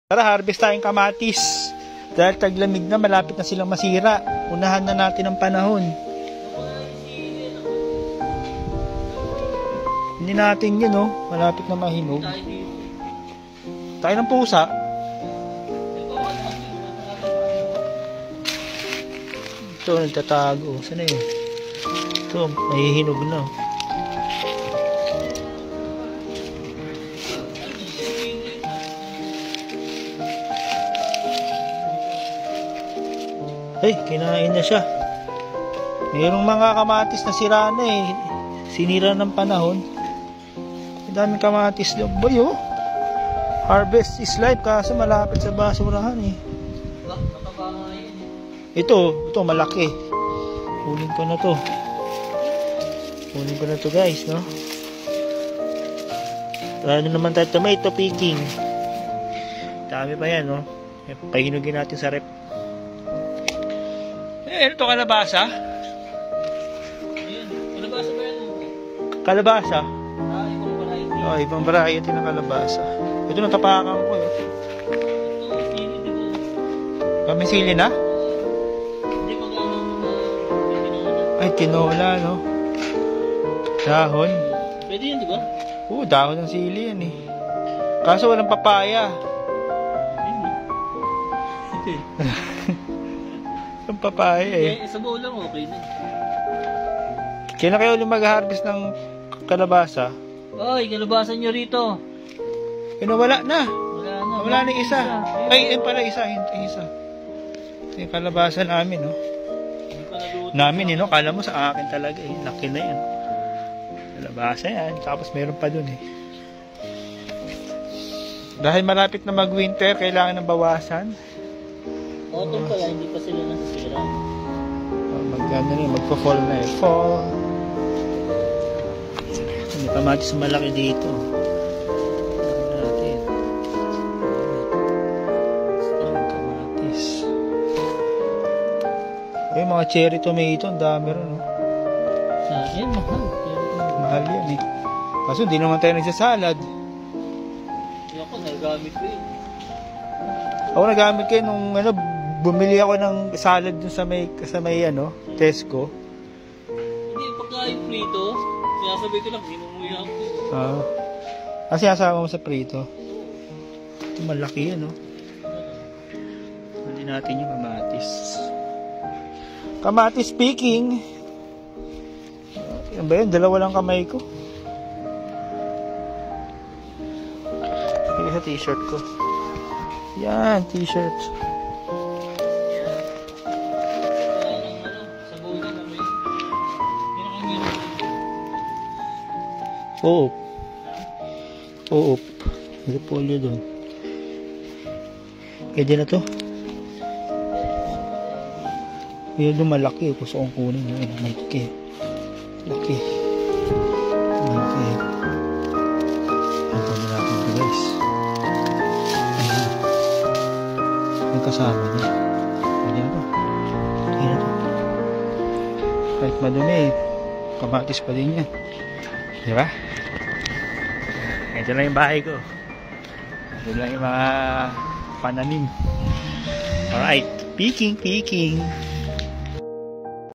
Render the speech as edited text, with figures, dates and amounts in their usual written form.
Tara, harvest tayong kamatis. Dahil taglamig na, malapit na silang masira. Unahan na natin ang panahon. Hindi natin yun, oh. Malapit na mahinog. Tayo ng pusa. Ito, nagtatago. Saan na yun? Ito, mahihinog na. Ay, kinain na siya. Mayroong mga kamatis na sira na eh. Sinira ng panahon. Ang daming kamatis doon. Boy, oh. Harvest is life kaso malapit sa basurahan eh. Ito malaki. Kunin ko na to. Kunin ko na to guys, no? Ano naman tayo, tomato picking. Dami pa yan, no? Pahinugin natin sa rep. Ano ito, kalabasa? Ayun, kalabasa ba yan? Kalabasa? Ibang variety. Oh, ibang variety ng kalabasa. Ito natapakan ko eh. Ito, sili dito. Kami sili na? Hindi, pag-ano tinola. Ay, tinola, no? Dahon. Pwede yan, di ba? Oo, dahon ng sili yan eh. Kaso walang papaya. Ito eh. Ang papaya eh. Sa buo lang okay na. Kailan kayo ulit mag-harvest ng kalabasa? Oy, kalabasa nyo rito. Wala na. Wala na isa. Ay, pala isa. Isa. Ito yung kalabasa namin, no? Namin, no? Kala mo sa akin talaga eh. Laki na yan. Kalabasa yan. Tapos meron pa dun eh. Dahil malapit na mag-winter, kailangan ng bawasan. Autumn pala, hindi pa sila nasisira. Magpo-fall na eh. Fall. May kamatis malaki dito. Natin. Ang kamatis. Ay, mga cherry tomato, ang dami rin. No? Yan, mahal. Mahal yan eh. Kaso hindi naman tayo nagsasalad. Ako, nagamit ko eh. Ako nagamit ko nung bumili ako ng salad dun sa may Tesco. Hindi, pagkain prito, sinasabay ko lang, hinumuya ako. Kasi asama mo sa prito. Ito malaki yan, no? Hindi natin yung kamatis. Kamatis picking. Yan ba yun? Dalawa lang kamay ko. Ito sa t-shirt ko. Yan, t-shirt. Oo. Repolyo doon. Pwede na to. Pwede malaki. Gusto kong kunin yun. Malaki. Laki. Ang na natin ito guys. Ayan. Ang kasama niya. Pwede na to. Kahit madumi, kamatis pa din yan. Diba? Ito lang yung bahay ko. Ito lang yung mga pananim. Alright. Picking.